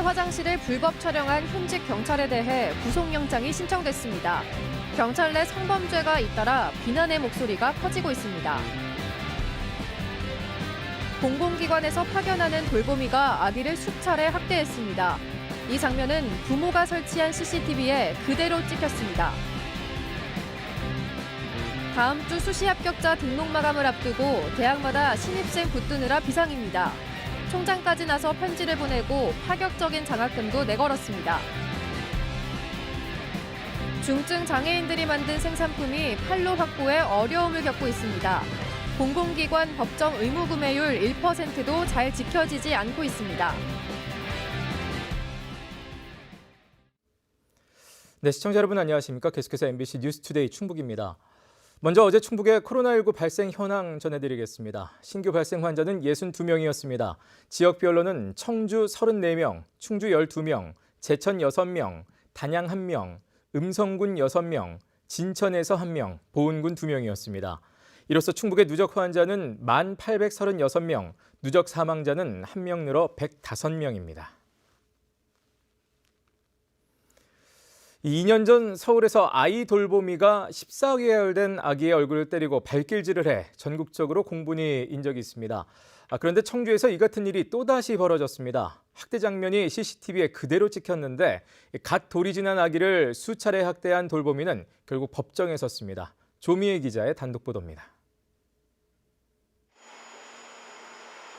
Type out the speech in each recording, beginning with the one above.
화장실을 불법 촬영한 현직 경찰에 대해 구속영장이 신청됐습니다. 경찰 내 성범죄가 잇따라 비난의 목소리가 커지고 있습니다. 공공기관에서 파견하는 돌보미가 아기를 수차례 학대했습니다. 이 장면은 부모가 설치한 CCTV에 그대로 찍혔습니다. 다음 주 수시 합격자 등록 마감을 앞두고 대학마다 신입생 붙드느라 비상입니다. 총장까지 나서 편지를 보내고 파격적인 장학금도 내걸었습니다. 중증 장애인들이 만든 생산품이 판로 확보에 어려움을 겪고 있습니다. 공공기관 법정 의무 구매율 1%도 잘 지켜지지 않고 있습니다. 네, 시청자 여러분 안녕하십니까? 계속해서 MBC 뉴스투데이 충북입니다. 먼저 어제 충북의 코로나19 발생 현황 전해드리겠습니다. 신규 발생 환자는 62명이었습니다. 지역별로는 청주 34명, 충주 12명, 제천 6명, 단양 1명, 음성군 6명, 진천에서 1명, 보은군 2명이었습니다. 이로써 충북의 누적 환자는 1,836명, 누적 사망자는 1명 늘어 105명입니다. 2년 전 서울에서 아이 돌보미가 14개월 된 아기의 얼굴을 때리고 발길질을 해 전국적으로 공분이 인 적이 있습니다. 그런데 청주에서 이 같은 일이 또다시 벌어졌습니다. 학대 장면이 CCTV에 그대로 찍혔는데 갓 돌이 지난 아기를 수차례 학대한 돌보미는 결국 법정에 섰습니다. 조미애 기자의 단독 보도입니다.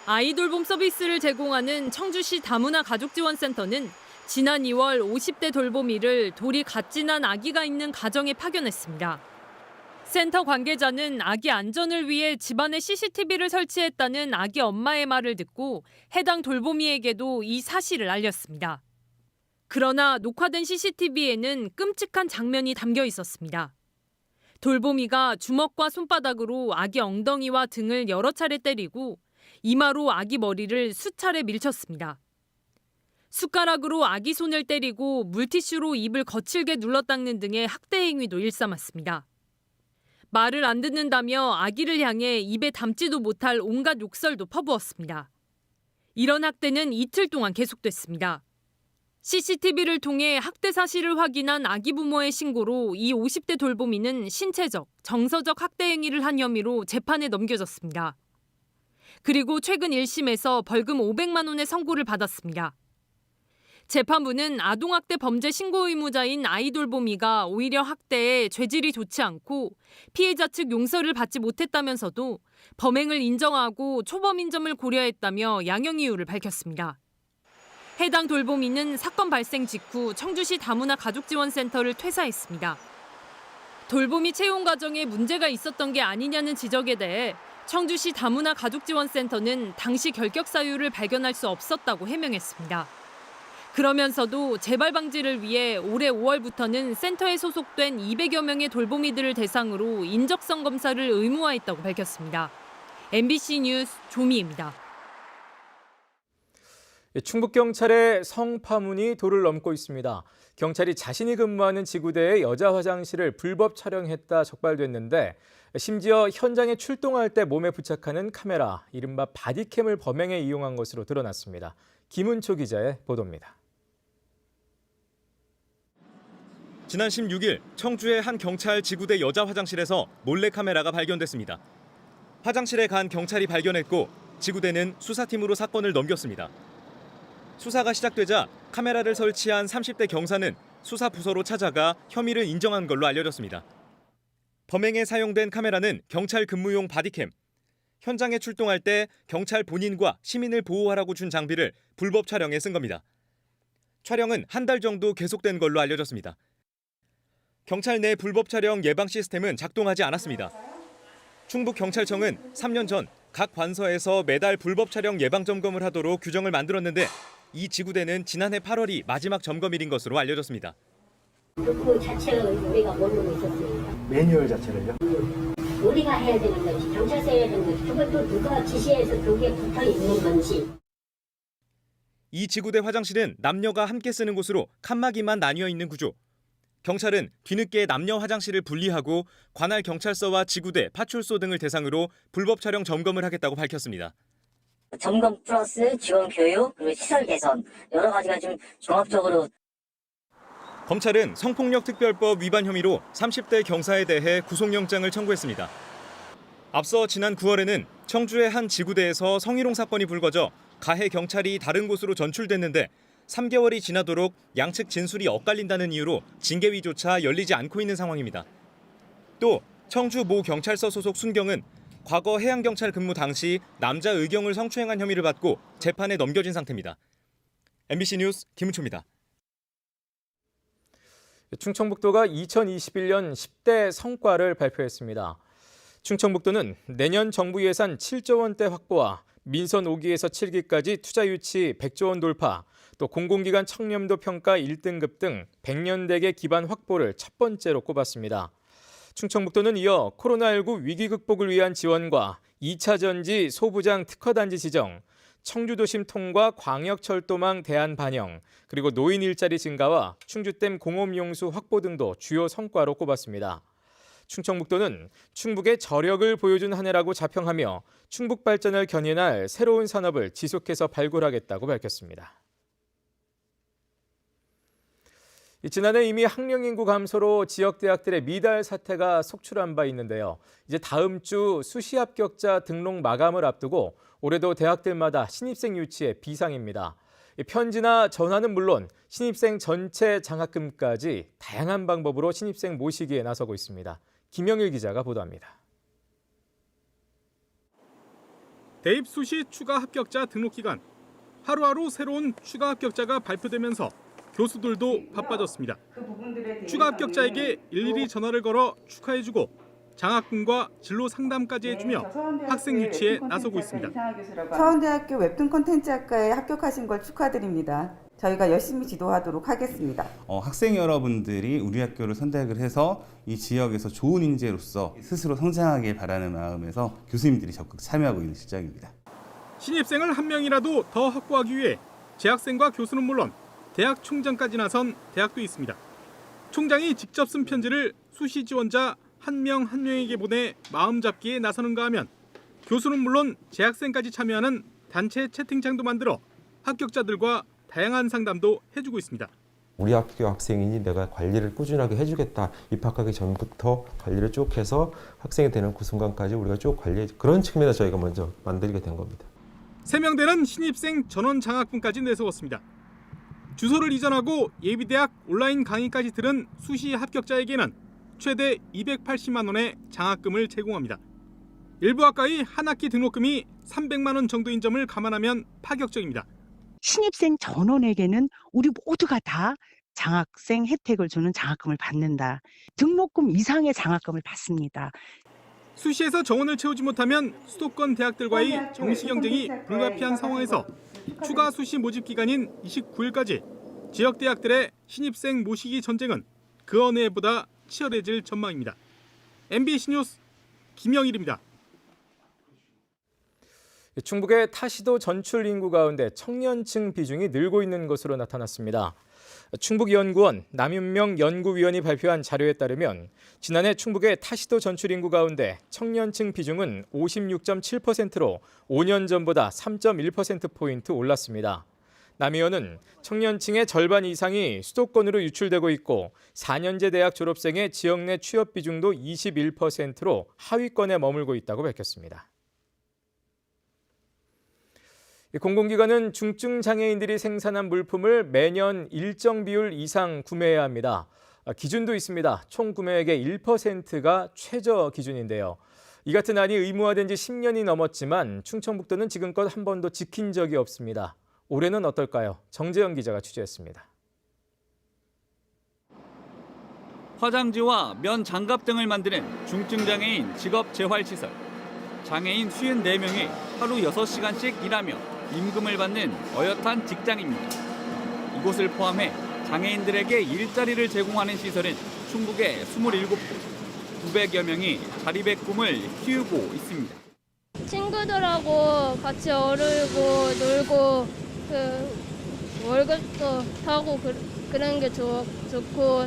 아이돌봄 서비스를 제공하는 청주시 다문화 가족지원센터는 지난 2월 50대 돌보미를 돌이 갓 지난 아기가 있는 가정에 파견했습니다. 센터 관계자는 아기 안전을 위해 집안에 CCTV를 설치했다는 아기 엄마의 말을 듣고 해당 돌보미에게도 이 사실을 알렸습니다. 그러나 녹화된 CCTV에는 끔찍한 장면이 담겨 있었습니다. 돌보미가 주먹과 손바닥으로 아기 엉덩이와 등을 여러 차례 때리고 이마로 아기 머리를 수차례 밀쳤습니다. 숟가락으로 아기 손을 때리고 물티슈로 입을 거칠게 눌러 닦는 등의 학대 행위도 일삼았습니다. 말을 안 듣는다며 아기를 향해 입에 담지도 못할 온갖 욕설도 퍼부었습니다. 이런 학대는 이틀 동안 계속됐습니다. CCTV를 통해 학대 사실을 확인한 아기 부모의 신고로 이 50대 돌보미는 신체적, 정서적 학대 행위를 한 혐의로 재판에 넘겨졌습니다. 그리고 최근 1심에서 벌금 500만 원의 선고를 받았습니다. 재판부는 아동학대 범죄 신고 의무자인 아이 돌보미가 오히려 학대에 죄질이 좋지 않고 피해자 측 용서를 받지 못했다면서도 범행을 인정하고 초범인 점을 고려했다며 양형 이유를 밝혔습니다. 해당 돌보미는 사건 발생 직후 청주시 다문화 가족지원센터를 퇴사했습니다. 돌보미 채용 과정에 문제가 있었던 게 아니냐는 지적에 대해 청주시 다문화 가족지원센터는 당시 결격 사유를 발견할 수 없었다고 해명했습니다. 그러면서도 재발 방지를 위해 올해 5월부터는 센터에 소속된 200여 명의 돌보미들을 대상으로 인적성 검사를 의무화했다고 밝혔습니다. MBC 뉴스 조미입니다. 충북경찰의 성파문이 도를 넘고 있습니다. 경찰이 자신이 근무하는 지구대의 여자 화장실을 불법 촬영했다 적발됐는데 심지어 현장에 출동할 때 몸에 부착하는 카메라, 이른바 바디캠을 범행에 이용한 것으로 드러났습니다. 김은초 기자의 보도입니다. 지난 16일 청주의 한 경찰 지구대 여자 화장실에서 몰래카메라가 발견됐습니다. 화장실에 간 경찰이 발견했고 지구대는 수사팀으로 사건을 넘겼습니다. 수사가 시작되자 카메라를 설치한 30대 경사는 수사 부서로 찾아가 혐의를 인정한 걸로 알려졌습니다. 범행에 사용된 카메라는 경찰 근무용 바디캠. 현장에 출동할 때 경찰 본인과 시민을 보호하라고 준 장비를 불법 촬영에 쓴 겁니다. 촬영은 한 달 정도 계속된 걸로 알려졌습니다. 경찰 내 불법 촬영 예방 시스템은 작동하지 않았습니다. 충북경찰청은 3년 전 각 관서에서 매달 불법 촬영 예방 점검을 하도록 규정을 만들었는데 이 지구대는 지난해 8월이 마지막 점검일인 것으로 알려졌습니다. 그 자체를 우리가 모르고 있었습니다. 매뉴얼 자체를요? 우리가 해야 되는 건지 경찰서 해야 되는 건지 그것도 누가 지시해서 그게 붙어 있는 건지. 이 지구대 화장실은 남녀가 함께 쓰는 곳으로 칸막이만 나뉘어 있는 구조. 경찰은 뒤늦게 남녀 화장실을 분리하고 관할 경찰서와 지구대, 파출소 등을 대상으로 불법 촬영 점검을 하겠다고 밝혔습니다. 점검 플러스 지원 교육 그리고 시설 개선 여러 가지가 좀 종합적으로. 검찰은 성폭력특별법 위반 혐의로 30대 경사에 대해 구속영장을 청구했습니다. 앞서 지난 9월에는 청주의 한 지구대에서 성희롱 사건이 불거져 가해 경찰이 다른 곳으로 전출됐는데 3개월이 지나도록 양측 진술이 엇갈린다는 이유로 징계위조차 열리지 않고 있는 상황입니다. 또 청주 모 경찰서 소속 순경은 과거 해양경찰 근무 당시 남자 의경을 성추행한 혐의를 받고 재판에 넘겨진 상태입니다. MBC 뉴스 김은초입니다. 충청북도가 2021년 10대 성과를 발표했습니다. 충청북도는 내년 정부 예산 7조 원대 확보와 민선 5기에서 7기까지 투자 유치 100조 원 돌파, 또 공공기관 청렴도 평가 1등급 등 100년대계 기반 확보를 첫 번째로 꼽았습니다. 충청북도는 이어 코로나19 위기 극복을 위한 지원과 2차 전지 소부장 특화단지 지정, 청주도심 통과 광역철도망 대안 반영, 그리고 노인 일자리 증가와 충주댐 공업용수 확보 등도 주요 성과로 꼽았습니다. 충청북도는 충북의 저력을 보여준 한 해라고 자평하며 충북 발전을 견인할 새로운 산업을 지속해서 발굴하겠다고 밝혔습니다. 지난해 이미 학령 인구 감소로 지역 대학들의 미달 사태가 속출한 바 있는데요. 이제 다음 주 수시 합격자 등록 마감을 앞두고 올해도 대학들마다 신입생 유치에 비상입니다. 편지나 전화는 물론 신입생 전체 장학금까지 다양한 방법으로 신입생 모시기에 나서고 있습니다. 김영일 기자가 보도합니다. 대입 수시 추가 합격자 등록 기간. 하루하루 새로운 추가 합격자가 발표되면서 교수들도 바빠졌습니다. 추가 합격자에게 일일이 전화를 걸어 축하해주고 장학금과 진로 상담까지 해주며 학생 유치에 나서고 있습니다. 서원대학교 웹툰 콘텐츠학과에 합격하신 걸 축하드립니다. 저희가 열심히 지도하도록 하겠습니다. 학생 여러분들이 우리 학교를 선택을 해서 이 지역에서 좋은 인재로서 스스로 성장하길 바라는 마음에서 교수님들이 적극 참여하고 있는 실정입니다. 신입생을 한 명이라도 더 확보하기 위해 재학생과 교수는 물론 대학 총장까지 나선 대학도 있습니다. 총장이 직접 쓴 편지를 수시 지원자 한 명 한 명에게 보내 마음 잡기에 나서는가 하면 교수는 물론 재학생까지 참여하는 단체 채팅창도 만들어 합격자들과 다양한 상담도 해주고 있습니다. 우리 학교 학생이니 내가 관리를 꾸준하게 해주겠다. 입학하기 전부터 관리를 쭉 해서 학생이 되는 그 순간까지 우리가 쭉 관리해 그런 측면에서 저희가 먼저 만들게 된 겁니다. 세명되는 신입생 전원 장학금까지 내세웠습니다. 주소를 이전하고 예비대학 온라인 강의까지 들은 수시 합격자에게는 최대 280만 원의 장학금을 제공합니다. 일부 학과의 한 학기 등록금이 300만 원 정도인 점을 감안하면 파격적입니다. 신입생 전원에게는 우리 모두가 다 장학생 혜택을 주는 장학금을 받는다. 등록금 이상의 장학금을 받습니다. 수시에서 정원을 채우지 못하면 수도권 대학들과의 정시 경쟁이 불가피한 상황에서 추가 수시 모집 기간인 29일까지 지역 대학들의 신입생 모시기 전쟁은 그 어느 해보다 치열해질 전망입니다. MBC 뉴스 김영일입니다. 충북의 타시도 전출 인구 가운데 청년층 비중이 늘고 있는 것으로 나타났습니다. 충북연구원 남윤명 연구위원이 발표한 자료에 따르면 지난해 충북의 타시도 전출 인구 가운데 청년층 비중은 56.7%로 5년 전보다 3.1%포인트 올랐습니다. 남 의원은 청년층의 절반 이상이 수도권으로 유출되고 있고 4년제 대학 졸업생의 지역 내 취업 비중도 21%로 하위권에 머물고 있다고 밝혔습니다. 공공기관은 중증 장애인들이 생산한 물품을 매년 일정 비율 이상 구매해야 합니다. 기준도 있습니다. 총 구매액의 1%가 최저 기준인데요. 이 같은 안이 의무화된 지 10년이 넘었지만 충청북도는 지금껏 한 번도 지킨 적이 없습니다. 올해는 어떨까요? 정재영 기자가 취재했습니다. 화장지와 면 장갑 등을 만드는 중증장애인 직업재활시설. 장애인 54명이 하루 6시간씩 일하며 임금을 받는 어엿한 직장입니다. 이곳을 포함해 장애인들에게 일자리를 제공하는 시설은 충북에 27곳, 900여 명이 자립의 꿈을 키우고 있습니다. 친구들하고 같이 어울리고 놀고 월급도 타고 그런 게 좋고.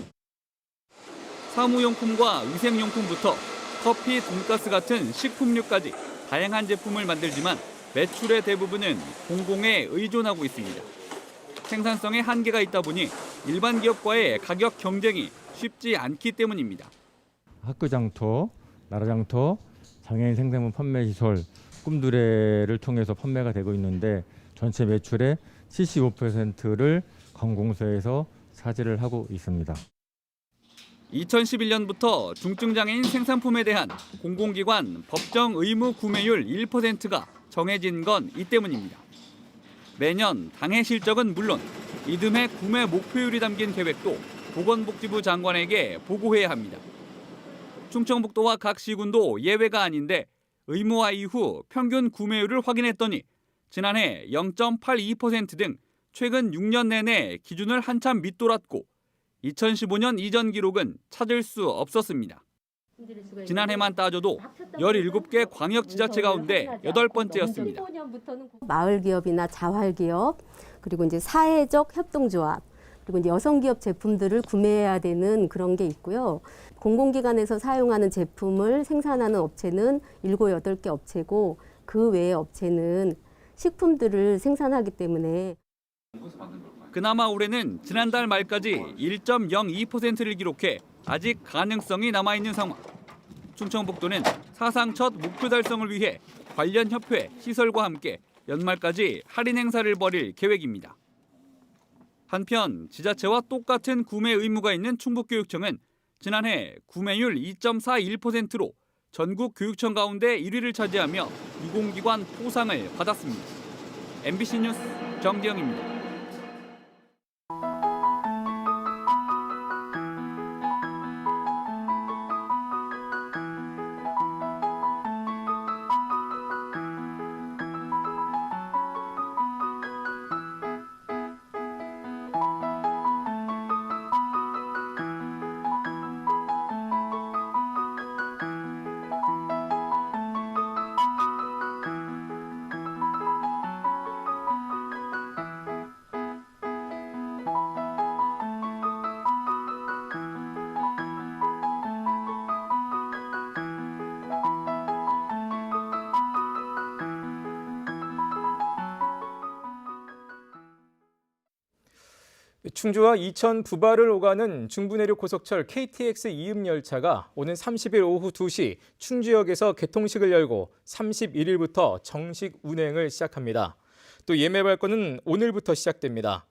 사무용품과 위생용품부터 커피, 돈가스 같은 식품류까지 다양한 제품을 만들지만 매출의 대부분은 공공에 의존하고 있습니다. 생산성에 한계가 있다 보니 일반 기업과의 가격 경쟁이 쉽지 않기 때문입니다. 학교장터, 나라장터, 장애인 생산품 판매시설, 꿈두레를 통해서 판매가 되고 있는데 전체 매출의 75%를 관공서에서 차지를 하고 있습니다. 2011년부터 중증장애인 생산품에 대한 공공기관 법정 의무 구매율 1%가 정해진 건 이 때문입니다. 매년 당해 실적은 물론 이듬해 구매 목표율이 담긴 계획도 보건복지부 장관에게 보고해야 합니다. 충청북도와 각 시군도 예외가 아닌데 의무화 이후 평균 구매율을 확인했더니 지난해 0.82% 등 최근 6년 내내 기준을 한참 밑돌았고 2015년 이전 기록은 찾을 수 없었습니다. 지난해만 따져도 17개 광역지자체 가운데 8번째였습니다. 마을기업이나 자활기업, 그리고 이제 사회적 협동조합, 그리고 이제 여성기업 제품들을 구매해야 되는 그런 게 있고요. 공공기관에서 사용하는 제품을 생산하는 업체는 7, 8개 업체고 그 외의 업체는 식품들을 생산하기 때문에 그나마 올해는 지난달 말까지 1.02%를 기록해 아직 가능성이 남아있는 상황. 충청북도는 사상 첫 목표 달성을 위해 관련 협회, 시설과 함께 연말까지 할인 행사를 벌일 계획입니다. 한편 지자체와 똑같은 구매 의무가 있는 충북교육청은 지난해 구매율 2.41%로 전국 교육청 가운데 1위를 차지하며 유공기관 포상을 받았습니다. MBC 뉴스 정지영입니다. 충주와 이천 부발을 오가는 중부내륙 고속철 KTX 이음 열차가 오는 30일 오후 2시 충주역에서 개통식을 열고 31일부터 정식 운행을 시작합니다. 또 예매 발권은 오늘부터 시작됩니다.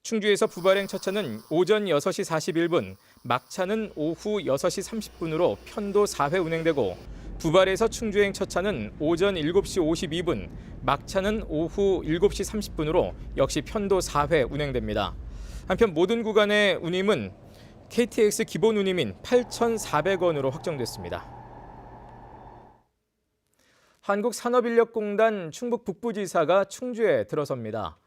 충주에서 부발행 첫차는 오전 6시 41분, 막차는 오후 6시 30분으로 편도 4회 운행되고 부발에서 충주행 첫차는 오전 7시 52분, 막차는 오후 7시 30분으로 역시 편도 4회 운행됩니다. 한편 모든 구간의 운임은 KTX 기본 운임인 8,400원으로 확정됐습니다. 한국산업인력공단 충북 북부지사가 충주에 들어섭니다.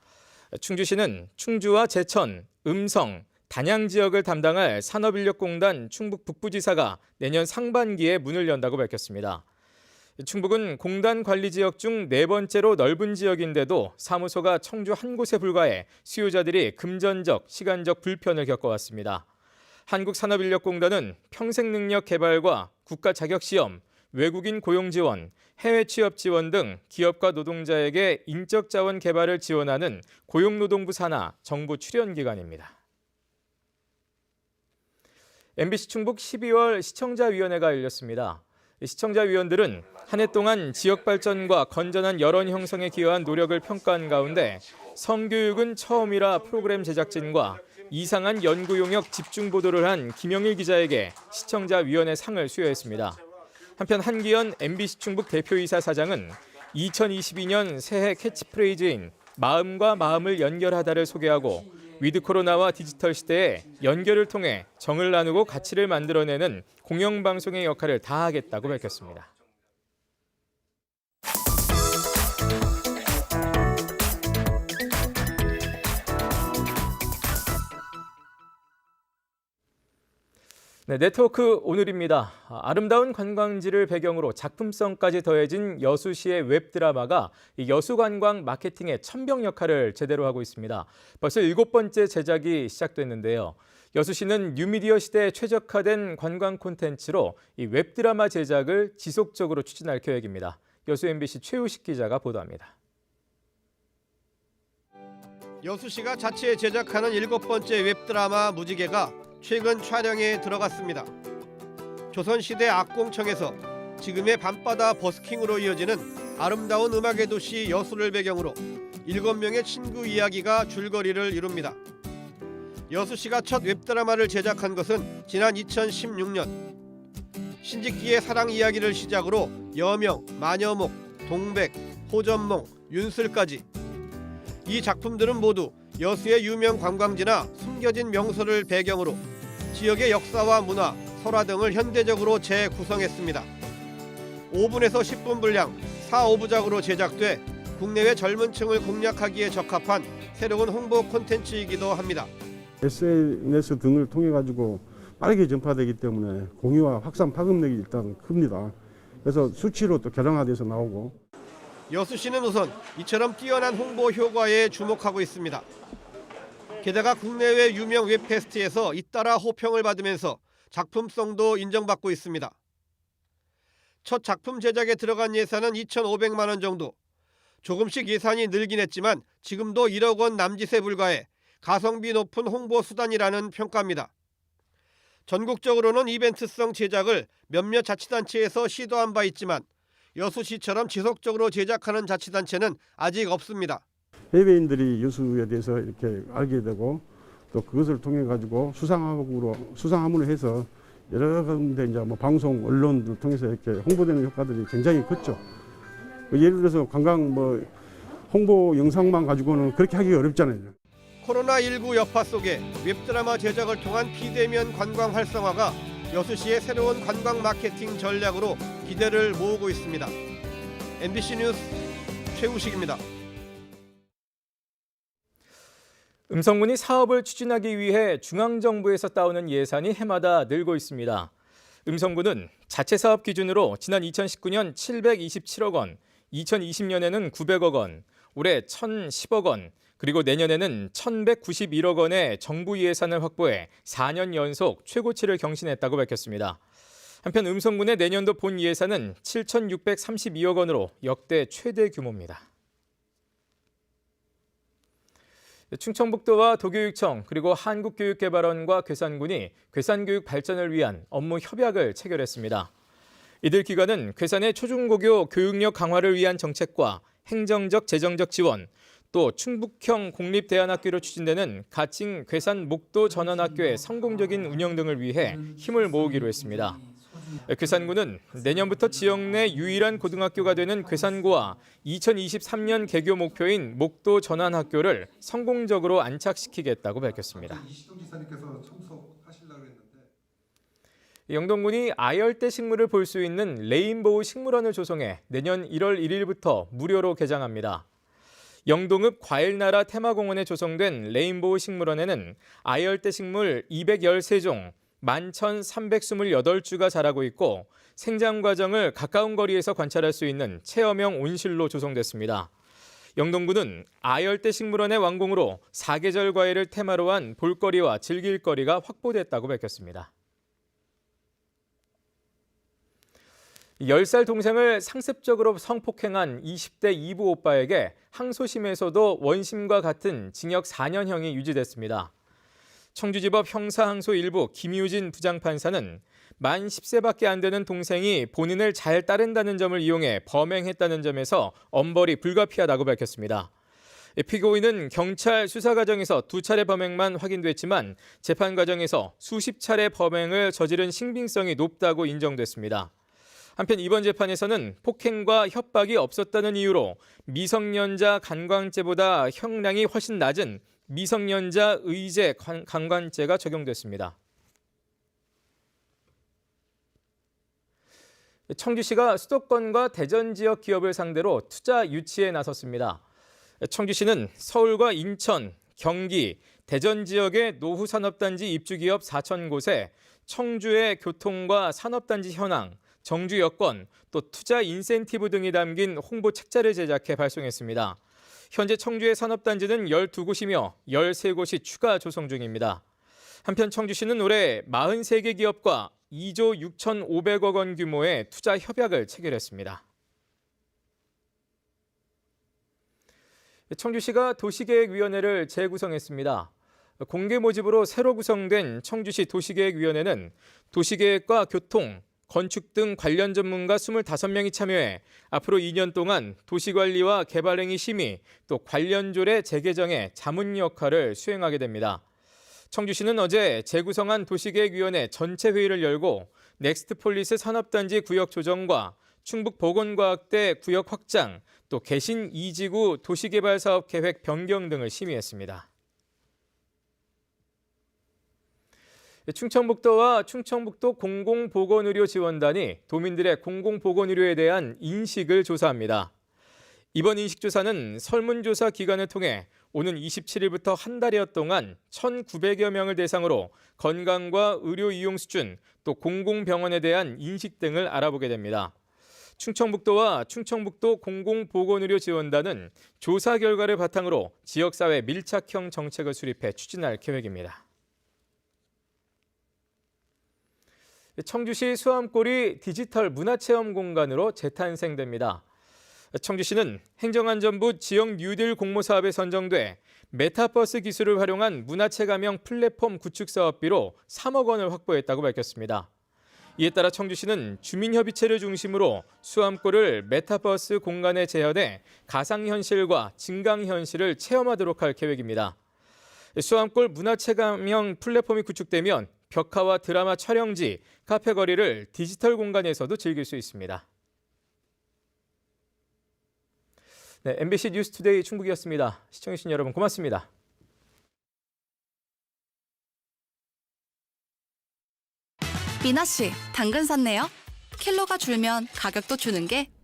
충주시는 충주와 제천, 음성, 단양 지역을 담당할 산업인력공단 충북 북부지사가 내년 상반기에 문을 연다고 밝혔습니다. 충북은 공단 관리 지역 중 4번째로 넓은 지역인데도 사무소가 청주 한 곳에 불과해 수요자들이 금전적, 시간적 불편을 겪어왔습니다. 한국산업인력공단은 평생능력 개발과 국가 자격시험, 외국인 고용 지원, 해외 취업 지원 등 기업과 노동자에게 인적 자원 개발을 지원하는 고용노동부 산하 정부 출연 기관입니다. MBC 충북 12월 시청자위원회가 열렸습니다. 시청자위원들은 한 해 동안 지역 발전과 건전한 여론 형성에 기여한 노력을 평가한 가운데 성교육은 처음이라 프로그램 제작진과 이상한 연구 용역 집중 보도를 한 김영일 기자에게 시청자위원회 상을 수여했습니다. 한편 한기현 MBC 충북 대표이사 사장은 2022년 새해 캐치프레이즈인 마음과 마음을 연결하다를 소개하고 위드 코로나와 디지털 시대에 연결을 통해 정을 나누고 가치를 만들어내는 공영방송의 역할을 다하겠다고 밝혔습니다. 네, 네트워크 오늘입니다. 아름다운 관광지를 배경으로 작품성까지 더해진 여수시의 웹드라마가 이 여수관광 마케팅의 천병 역할을 제대로 하고 있습니다. 벌써 7번째 제작이 시작됐는데요. 여수시는 뉴미디어 시대에 최적화된 관광 콘텐츠로 이 웹드라마 제작을 지속적으로 추진할 계획입니다. 여수 MBC 최우식 기자가 보도합니다. 여수시가 자체 제작하는 7번째 웹드라마 무지개가 최근 촬영에 들어갔습니다. 조선시대 악공청에서 지금의 밤바다 버스킹으로 이어지는 아름다운 음악의 도시 여수를 배경으로 7명의 친구 이야기가 줄거리를 이룹니다. 여수시가 첫 웹드라마를 제작한 것은 지난 2016년. 신직기의 사랑 이야기를 시작으로 여명, 마녀목, 동백, 호전몽, 윤슬까지 이 작품들은 모두 여수의 유명 관광지나 숨겨진 명소를 배경으로 지역의 역사와 문화, 설화 등을 현대적으로 재구성했습니다. 5분에서 10분 분량 4~5부작으로 제작돼 국내외 젊은 층을 공략하기에 적합한 새로운 홍보 콘텐츠이기도 합니다. SNS 등을 통해 가지고 빠르게 전파되기 때문에 공유와 확산 파급력이 일단 큽니다. 그래서 수치로 또 결항화돼서 나오고. 여수시는 우선 이처럼 뛰어난 홍보 효과에 주목하고 있습니다. 게다가 국내외 유명 웹페스트에서 잇따라 호평을 받으면서 작품성도 인정받고 있습니다. 첫 작품 제작에 들어간 예산은 2,500만 원 정도. 조금씩 예산이 늘긴 했지만 지금도 1억 원 남짓에 불과해 가성비 높은 홍보 수단이라는 평가입니다. 전국적으로는 이벤트성 제작을 몇몇 자치단체에서 시도한 바 있지만 여수시처럼 지속적으로 제작하는 자치단체는 아직 없습니다. 해외인들이 여수에 대해서 이렇게 알게 되고 또 그것을 통해 가지고 수상함으로 해서 여러 군데 이제 뭐 방송, 언론을 통해서 이렇게 홍보되는 효과들이 굉장히 컸죠. 예를 들어서 관광 홍보 영상만 가지고는 그렇게 하기가 어렵잖아요. 코로나19 여파 속에 웹드라마 제작을 통한 비대면 관광 활성화가 여수시의 새로운 관광 마케팅 전략으로 기대를 모으고 있습니다. MBC 뉴스 최우식입니다. 음성군이 사업을 추진하기 위해 중앙정부에서 따오는 예산이 해마다 늘고 있습니다. 음성군은 자체 사업 기준으로 지난 2019년 727억 원, 2020년에는 900억 원, 올해 1,010억 원, 그리고 내년에는 1,191억 원의 정부 예산을 확보해 4년 연속 최고치를 경신했다고 밝혔습니다. 한편 음성군의 내년도 본 예산은 7,632억 원으로 역대 최대 규모입니다. 충청북도와 도교육청 그리고 한국교육개발원과 괴산군이 괴산교육 발전을 위한 업무 협약을 체결했습니다. 이들 기관은 괴산의 초중고교 교육력 강화를 위한 정책과 행정적, 재정적 지원, 또 충북형 공립대안학교로 추진되는 가칭 괴산 목도 전원학교의 성공적인 운영 등을 위해 힘을 모으기로 했습니다. 괴산군은 내년부터 지역 내 유일한 고등학교가 되는 괴산고와 2023년 개교 목표인 목도 전환학교를 성공적으로 안착시키겠다고 밝혔습니다. 영동군이 아열대 식물을 볼 수 있는 레인보우 식물원을 조성해 내년 1월 1일부터 무료로 개장합니다. 영동읍 과일나라 테마공원에 조성된 레인보우 식물원에는 아열대 식물 213종, 11,328주가 자라고 있고 생장 과정을 가까운 거리에서 관찰할 수 있는 체험형 온실로 조성됐습니다. 영동군은 아열대 식물원의 완공으로 사계절 과일을 테마로 한 볼거리와 즐길거리가 확보됐다고 밝혔습니다. 10살 동생을 상습적으로 성폭행한 20대 이부 오빠에게 항소심에서도 원심과 같은 징역 4년형이 유지됐습니다. 청주지법 형사항소 1부 김유진 부장판사는 만 10세밖에 안 되는 동생이 본인을 잘 따른다는 점을 이용해 범행했다는 점에서 엄벌이 불가피하다고 밝혔습니다. 피고인은 경찰 수사 과정에서 2차례 범행만 확인됐지만 재판 과정에서 수십 차례 범행을 저지른 신빙성이 높다고 인정됐습니다. 한편 이번 재판에서는 폭행과 협박이 없었다는 이유로 미성년자 간광죄보다 형량이 훨씬 낮은 미성년자 의제 강간죄가 적용됐습니다. 청주시가 수도권과 대전 지역 기업을 상대로 투자 유치에 나섰습니다. 청주시는 서울과 인천, 경기, 대전 지역의 노후 산업단지 입주 기업 4,000곳에 청주의 교통과 산업단지 현황, 정주 여건, 또 투자 인센티브 등이 담긴 홍보 책자를 제작해 발송했습니다. 현재 청주의 산업단지는 12곳이며 13곳이 추가 조성 중입니다. 한편 청주시는 올해 43개 기업과 2조 6,500억 원 규모의 투자 협약을 체결했습니다. 청주시가 도시계획위원회를 재구성했습니다. 공개 모집으로 새로 구성된 청주시 도시계획위원회는 도시계획과 교통, 건축 등 관련 전문가 25명이 참여해 앞으로 2년 동안 도시관리와 개발행위 심의, 또 관련조례 재개정의 자문 역할을 수행하게 됩니다. 청주시는 어제 재구성한 도시계획위원회 전체 회의를 열고 넥스트폴리스 산업단지 구역 조정과 충북보건과학대 구역 확장, 또 개신 2지구 도시개발사업 계획 변경 등을 심의했습니다. 충청북도와 충청북도 공공보건의료지원단이 도민들의 공공보건의료에 대한 인식을 조사합니다. 이번 인식조사는 설문조사 기간을 통해 오는 27일부터 한 달여 동안 1,900여 명을 대상으로 건강과 의료 이용 수준, 또 공공병원에 대한 인식 등을 알아보게 됩니다. 충청북도와 충청북도 공공보건의료지원단은 조사 결과를 바탕으로 지역사회 밀착형 정책을 수립해 추진할 계획입니다. 청주시 수암골이 디지털 문화체험 공간으로 재탄생됩니다. 청주시는 행정안전부 지역 뉴딜 공모사업에 선정돼 메타버스 기술을 활용한 문화체감형 플랫폼 구축 사업비로 3억 원을 확보했다고 밝혔습니다. 이에 따라 청주시는 주민협의체를 중심으로 수암골을 메타버스 공간에 재현해 가상현실과 증강현실을 체험하도록 할 계획입니다. 수암골 문화체감형 플랫폼이 구축되면 벽화와 드라마 촬영지, 카페 거리를 디지털 공간에서도 즐길 수 있습니다. 네, MBC 뉴스투데이 충북이었습니다. 시청해주신 여러분 고맙습니다. 미나 씨, 당근 샀네요. 킬로가 줄면 가격도 주는 게